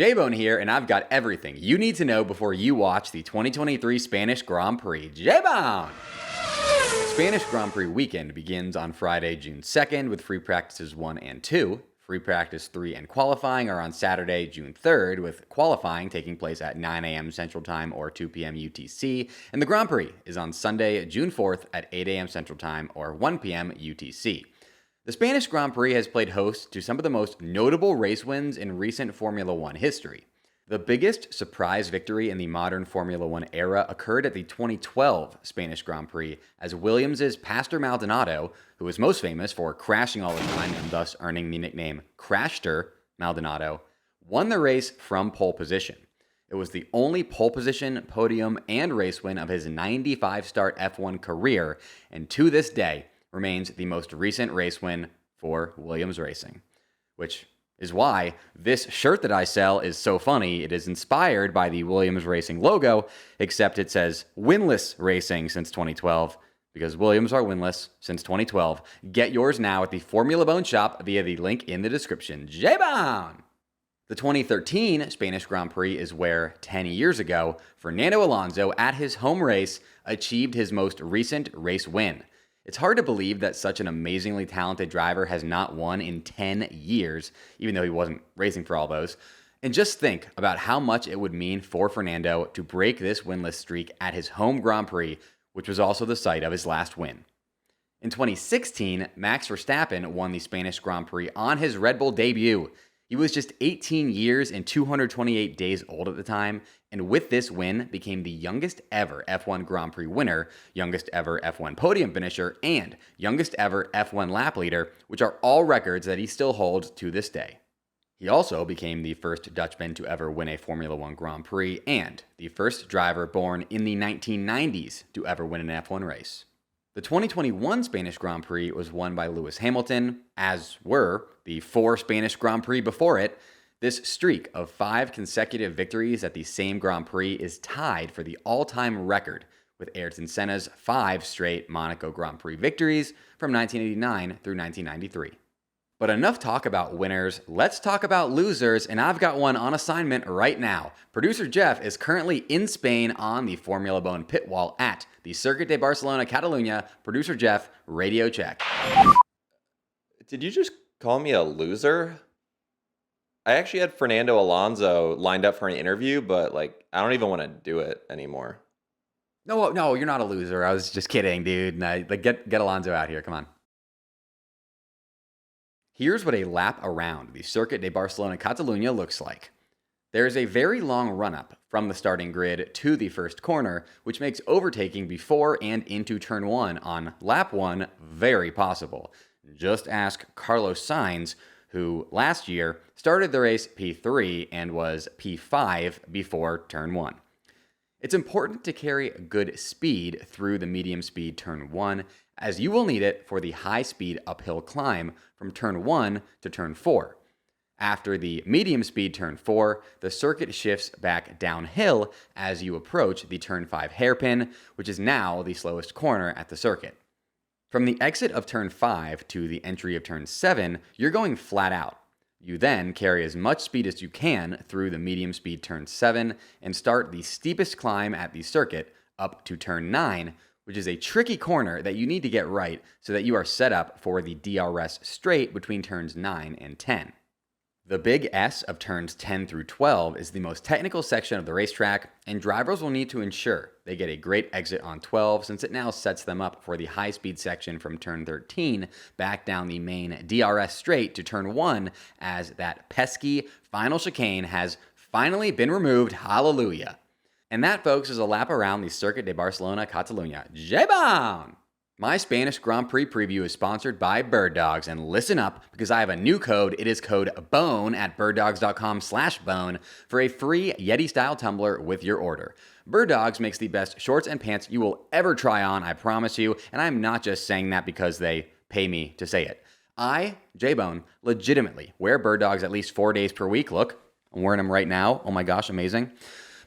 J-Bone here, and I've got everything you need to know before you watch the 2023 Spanish Grand Prix. J-Bone! Spanish Grand Prix weekend begins on Friday, June 2nd with free practices 1 and 2. Free practice 3 and qualifying are on Saturday, June 3rd, with qualifying taking place at 9 a.m. Central Time or 2 p.m. UTC, and the Grand Prix is on Sunday, June 4th at 8 a.m. Central Time or 1 p.m. UTC. The Spanish Grand Prix has played host to some of the most notable race wins in recent Formula One history. The biggest surprise victory in the modern Formula One era occurred at the 2012 Spanish Grand Prix as Williams' Pastor Maldonado, who is most famous for crashing all the time and thus earning the nickname Crashter Maldonado, won the race from pole position. It was the only pole position, podium, and race win of his 95-start F1 career, and to this day, remains the most recent race win for Williams Racing, which is why this shirt that I sell is so funny. It is inspired by the Williams Racing logo, except it says winless racing since 2012, because Williams are winless since 2012. Get yours now at the Formula Bone shop via the link in the description. J-Bone! The 2013 Spanish Grand Prix is where, 10 years ago, Fernando Alonso, at his home race, achieved his most recent race win. It's hard to believe that such an amazingly talented driver has not won in 10 years, even though he wasn't racing for all those. And just think about how much it would mean for Fernando to break this winless streak at his home Grand Prix, which was also the site of his last win. In 2016, Max Verstappen won the Spanish Grand Prix on his Red Bull debut. He was just 18 years and 228 days old at the time, and with this win became the youngest ever F1 Grand Prix winner, youngest ever F1 podium finisher, and youngest ever F1 lap leader, which are all records that he still holds to this day. He also became the first Dutchman to ever win a Formula One Grand Prix, and the first driver born in the 1990s to ever win an F1 race. The 2021 Spanish Grand Prix was won by Lewis Hamilton, as were the 4 Spanish Grand Prix before it. This streak of 5 consecutive victories at the same Grand Prix is tied for the all-time record with Ayrton Senna's 5 straight Monaco Grand Prix victories from 1989 through 1993. But enough talk about winners, let's talk about losers, and I've got one on assignment right now. Producer Jeff is currently in Spain on the Formula Bone pit wall at the Circuit de Barcelona-Catalunya. Producer Jeff, radio check. Did you just call me a loser? I actually had Fernando Alonso lined up for an interview, but I don't even want to do it anymore. No, you're not a loser. I was just kidding, dude. No, get Alonso out here, come on. Here's what a lap around the Circuit de Barcelona-Catalunya looks like. There is a very long run-up from the starting grid to the first corner, which makes overtaking before and into turn 1 on lap 1 very possible. Just ask Carlos Sainz, who last year started the race P3 and was P5 before turn 1. It's important to carry good speed through the medium speed turn 1, as you will need it for the high speed uphill climb from turn 1 to turn 4. After the medium speed turn 4, the circuit shifts back downhill as you approach the turn 5 hairpin, which is now the slowest corner at the circuit. From the exit of turn 5 to the entry of turn 7, you're going flat out. You then carry as much speed as you can through the medium speed turn 7 and start the steepest climb at the circuit up to turn 9, which is a tricky corner that you need to get right so that you are set up for the DRS straight between turns 9 and 10. The big S of turns 10 through 12 is the most technical section of the racetrack, and drivers will need to ensure they get a great exit on 12 since it now sets them up for the high-speed section from turn 13 back down the main DRS straight to turn 1 as that pesky final chicane has finally been removed. Hallelujah. And that, folks, is a lap around the Circuit de Barcelona-Catalunya. J-Bone! My Spanish Grand Prix preview is sponsored by Bird Dogs, and listen up because I have a new code. It is code BONE at birddogs.com/bone for a free Yeti-style tumbler with your order. Bird Dogs makes the best shorts and pants you will ever try on, I promise you, and I'm not just saying that because they pay me to say it. I, J-Bone, legitimately wear Bird Dogs at least 4 days per week. Look, I'm wearing them right now. Oh my gosh, amazing.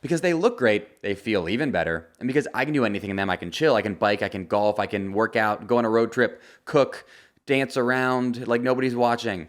Because they look great, they feel even better, and because I can do anything in them. I can chill, I can bike, I can golf, I can work out, go on a road trip, cook, dance around like nobody's watching.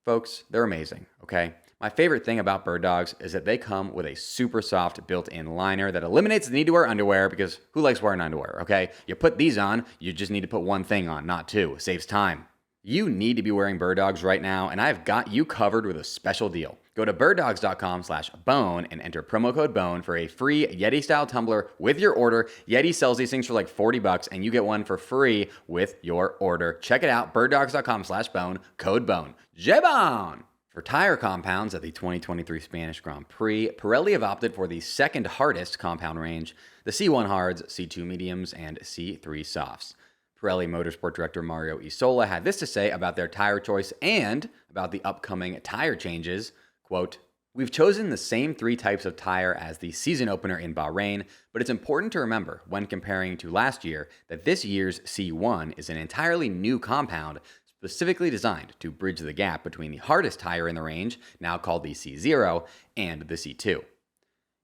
Folks, they're amazing, okay? My favorite thing about bird dogs is that they come with a super soft built-in liner that eliminates the need to wear underwear, because who likes wearing underwear, okay? You put these on, you just need to put one thing on, not two. It saves time. You need to be wearing bird dogs right now, and I've got you covered with a special deal. Go to birddogs.com/bone and enter promo code BONE for a free Yeti-style tumbler with your order. Yeti sells these things for like $40, and you get one for free with your order. Check it out, birddogs.com/bone, code BONE. J-Bone! For tire compounds at the 2023 Spanish Grand Prix, Pirelli have opted for the second hardest compound range, the C1 Hards, C2 Mediums, and C3 Softs. Pirelli Motorsport Director Mario Isola had this to say about their tire choice and about the upcoming tire changes. Quote, "We've chosen the same three types of tire as the season opener in Bahrain, but it's important to remember when comparing to last year that this year's C1 is an entirely new compound specifically designed to bridge the gap between the hardest tire in the range, now called the C0, and the C2.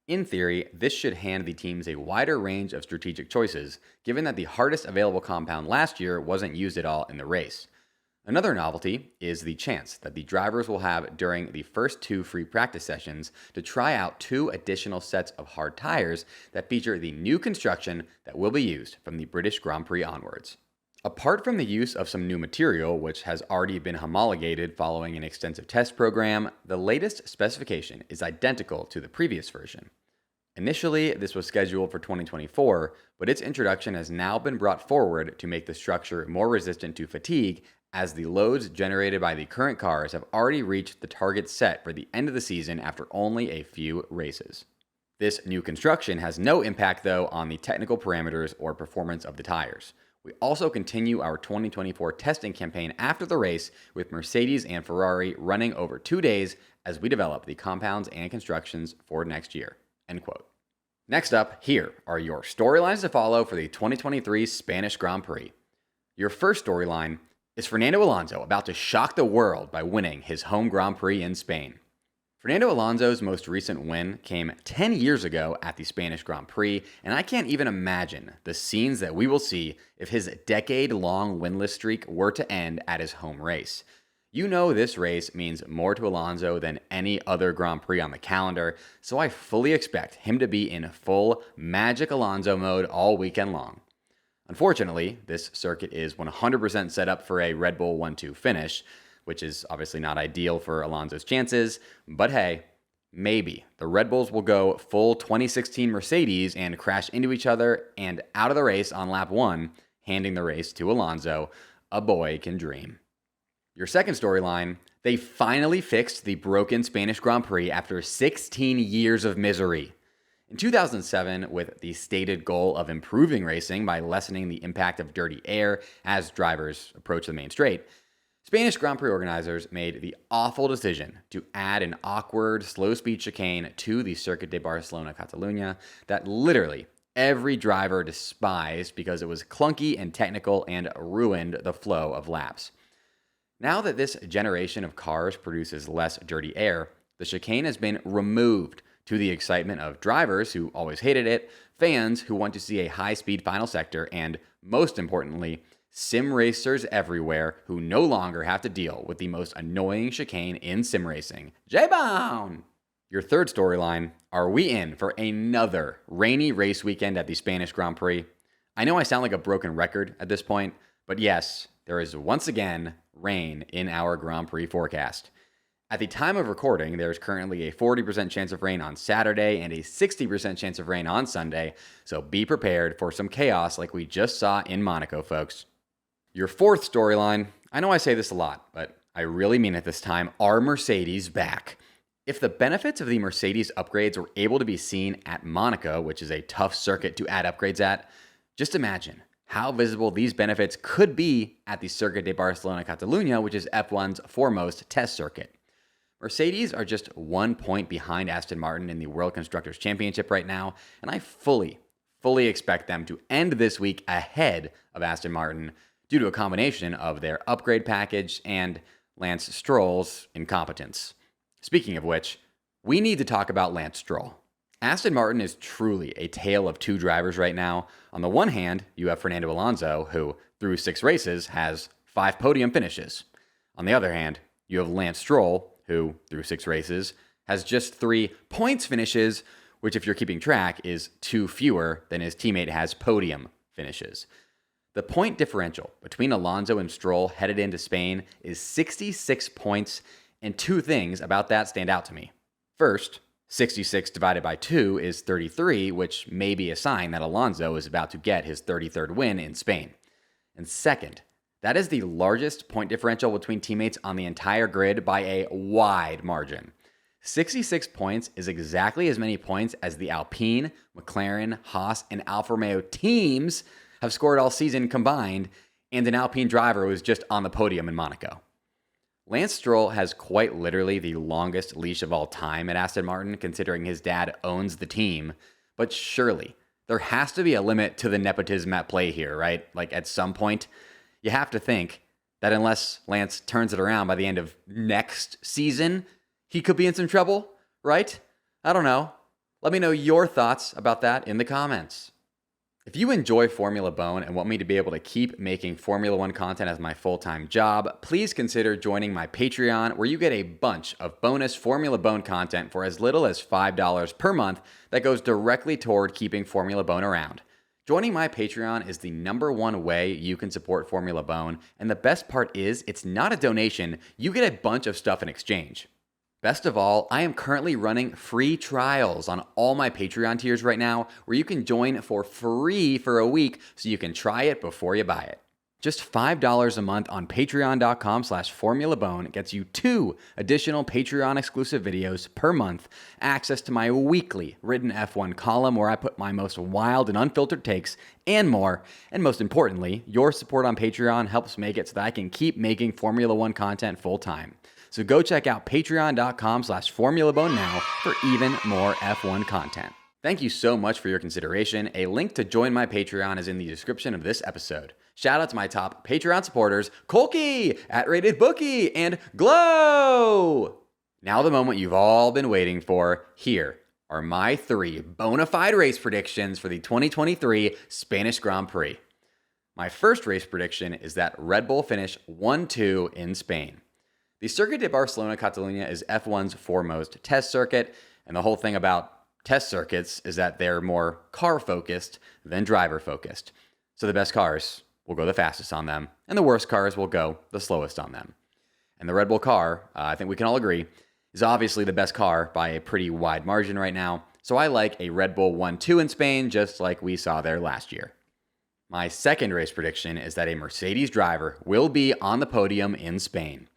In theory, this should hand the teams a wider range of strategic choices, given that the hardest available compound last year wasn't used at all in the race. Another novelty is the chance that the drivers will have during the first two free practice sessions to try out two additional sets of hard tires that feature the new construction that will be used from the British Grand Prix onwards. Apart from the use of some new material, which has already been homologated following an extensive test program, the latest specification is identical to the previous version. Initially, this was scheduled for 2024, but its introduction has now been brought forward to make the structure more resistant to fatigue, as the loads generated by the current cars have already reached the target set for the end of the season after only a few races. This new construction has no impact, though, on the technical parameters or performance of the tires. We also continue our 2024 testing campaign after the race, with Mercedes and Ferrari running over 2 days as we develop the compounds and constructions for next year." End quote. Next up, here are your storylines to follow for the 2023 Spanish Grand Prix. Your first storyline is Fernando Alonso about to shock the world by winning his home Grand Prix in Spain. Fernando Alonso's most recent win came 10 years ago at the Spanish Grand Prix, and I can't even imagine the scenes that we will see if his decade-long winless streak were to end at his home race. You know this race means more to Alonso than any other Grand Prix on the calendar, so I fully expect him to be in full Magic Alonso mode all weekend long. Unfortunately, this circuit is 100% set up for a Red Bull 1-2 finish, which is obviously not ideal for Alonso's chances, but hey, maybe the Red Bulls will go full 2016 Mercedes and crash into each other and out of the race on lap 1, handing the race to Alonso. A boy can dream. Your second storyline, they finally fixed the broken Spanish Grand Prix after 16 years of misery. In 2007, with the stated goal of improving racing by lessening the impact of dirty air as drivers approach the main straight, Spanish Grand Prix organizers made the awful decision to add an awkward, slow-speed chicane to the Circuit de Barcelona-Catalunya that literally every driver despised because it was clunky and technical and ruined the flow of laps. Now that this generation of cars produces less dirty air, the chicane has been removed, to the excitement of drivers who always hated it, fans who want to see a high-speed final sector, and, most importantly, sim racers everywhere who no longer have to deal with the most annoying chicane in sim racing. J-Bone! Your third storyline, are we in for another rainy race weekend at the Spanish Grand Prix? I know I sound like a broken record at this point, but yes, there is once again rain in our Grand Prix forecast. At the time of recording, there is currently a 40% chance of rain on Saturday and a 60% chance of rain on Sunday, so be prepared for some chaos like we just saw in Monaco, folks. Your fourth storyline, I know I say this a lot, but I really mean it this time, are Mercedes back? If the benefits of the Mercedes upgrades were able to be seen at Monaco, which is a tough circuit to add upgrades at, just imagine how visible these benefits could be at the Circuit de Barcelona-Catalunya, which is F1's foremost test circuit. Mercedes are just 1 point behind Aston Martin in the World Constructors' Championship right now, and I fully expect them to end this week ahead of Aston Martin due to a combination of their upgrade package and Lance Stroll's incompetence. Speaking of which, we need to talk about Lance Stroll. Aston Martin is truly a tale of two drivers right now. On the one hand, you have Fernando Alonso, who, through 6 races, has 5 podium finishes. On the other hand, you have Lance Stroll, who, through 6 races, has just 3 points finishes, which, if you're keeping track, is 2 fewer than his teammate has podium finishes. The point differential between Alonso and Stroll headed into Spain is 66 points, and 2 things about that stand out to me. First, 66 divided by 2 is 33, which may be a sign that Alonso is about to get his 33rd win in Spain. And second, that is the largest point differential between teammates on the entire grid by a wide margin. 66 points is exactly as many points as the Alpine, McLaren, Haas, and Alfa Romeo teams have scored all season combined, and an Alpine driver was just on the podium in Monaco. Lance Stroll has quite literally the longest leash of all time at Aston Martin, considering his dad owns the team, but surely there has to be a limit to the nepotism at play here, right? Like, at some point, you have to think that unless Lance turns it around by the end of next season, he could be in some trouble, right? I don't know. Let me know your thoughts about that in the comments. If you enjoy Formula Bone and want me to be able to keep making Formula One content as my full-time job, please consider joining my Patreon, where you get a bunch of bonus Formula Bone content for as little as $5 per month that goes directly toward keeping Formula Bone around. Joining my Patreon is the #1 way you can support Formula Bone, and the best part is it's not a donation. You get a bunch of stuff in exchange. Best of all, I am currently running free trials on all my Patreon tiers right now, where you can join for free for a week so you can try it before you buy it. Just $5 a month on patreon.com/formulabone gets you 2 additional Patreon exclusive videos per month, access to my weekly written F1 column where I put my most wild and unfiltered takes, and more. And most importantly, your support on Patreon helps make it so that I can keep making Formula One content full time. So go check out patreon.com/formulabone now for even more F1 content. Thank you so much for your consideration. A link to join my Patreon is in the description of this episode. Shout out to my top Patreon supporters, Kolky, @RatedBookie, and Glow! Now the moment you've all been waiting for. Here are my 3 bona fide race predictions for the 2023 Spanish Grand Prix. My first race prediction is that Red Bull finish 1-2 in Spain. The Circuit de Barcelona-Catalunya is F1's foremost test circuit, and the whole thing about test circuits is that they're more car-focused than driver-focused. So the best cars will go the fastest on them, and the worst cars will go the slowest on them. And the Red Bull car, I think we can all agree, is obviously the best car by a pretty wide margin right now, so I like a Red Bull 1-2 in Spain, just like we saw there last year. My second race prediction is that a Mercedes driver will be on the podium in Spain.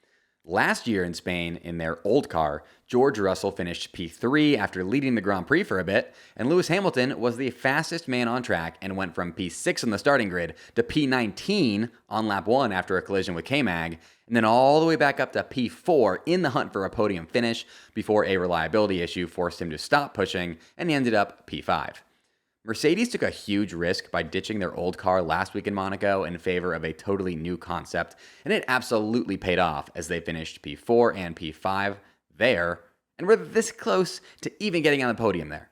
Last year in Spain, in their old car, George Russell finished P3 after leading the Grand Prix for a bit, and Lewis Hamilton was the fastest man on track and went from P6 on the starting grid to P19 on lap 1 after a collision with K-Mag, and then all the way back up to P4 in the hunt for a podium finish before a reliability issue forced him to stop pushing, and he ended up P5. Mercedes took a huge risk by ditching their old car last week in Monaco in favor of a totally new concept, and it absolutely paid off as they finished P4 and P5 there, and were this close to even getting on the podium there.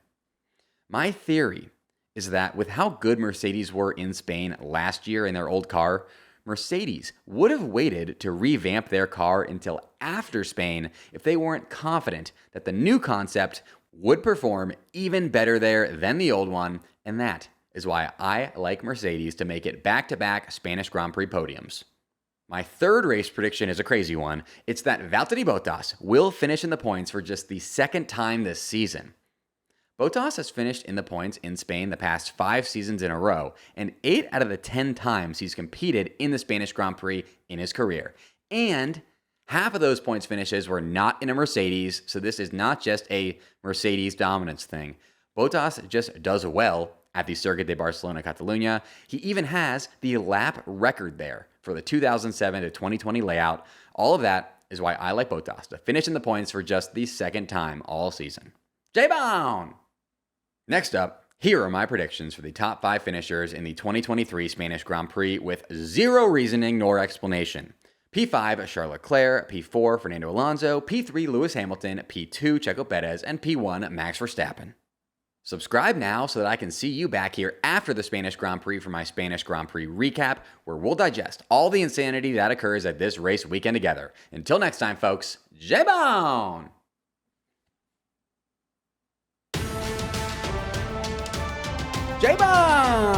My theory is that with how good Mercedes were in Spain last year in their old car, Mercedes would have waited to revamp their car until after Spain if they weren't confident that the new concept would perform even better there than the old one, and that is why I like Mercedes to make it back-to-back Spanish Grand Prix podiums. My third race prediction is a crazy one. It's that Valtteri Bottas will finish in the points for just the second time this season. Bottas has finished in the points in Spain the past 5 seasons in a row, and 8 out of the 10 times he's competed in the Spanish Grand Prix in his career. And half of those points finishes were not in a Mercedes, so this is not just a Mercedes dominance thing. Bottas just does well at the Circuit de Barcelona-Catalunya. He even has the lap record there for the 2007 to 2020 layout. All of that is why I like Bottas to finish in the points for just the second time all season. J-Bone! Next up, here are my predictions for the top 5 finishers in the 2023 Spanish Grand Prix with zero reasoning nor explanation. P5, Charles Leclerc. P4, Fernando Alonso. P3, Lewis Hamilton. P2, Checo Perez. And P1, Max Verstappen. Subscribe now so that I can see you back here after the Spanish Grand Prix for my Spanish Grand Prix recap, where we'll digest all the insanity that occurs at this race weekend together. Until next time, folks, J-Bone! J-Bone!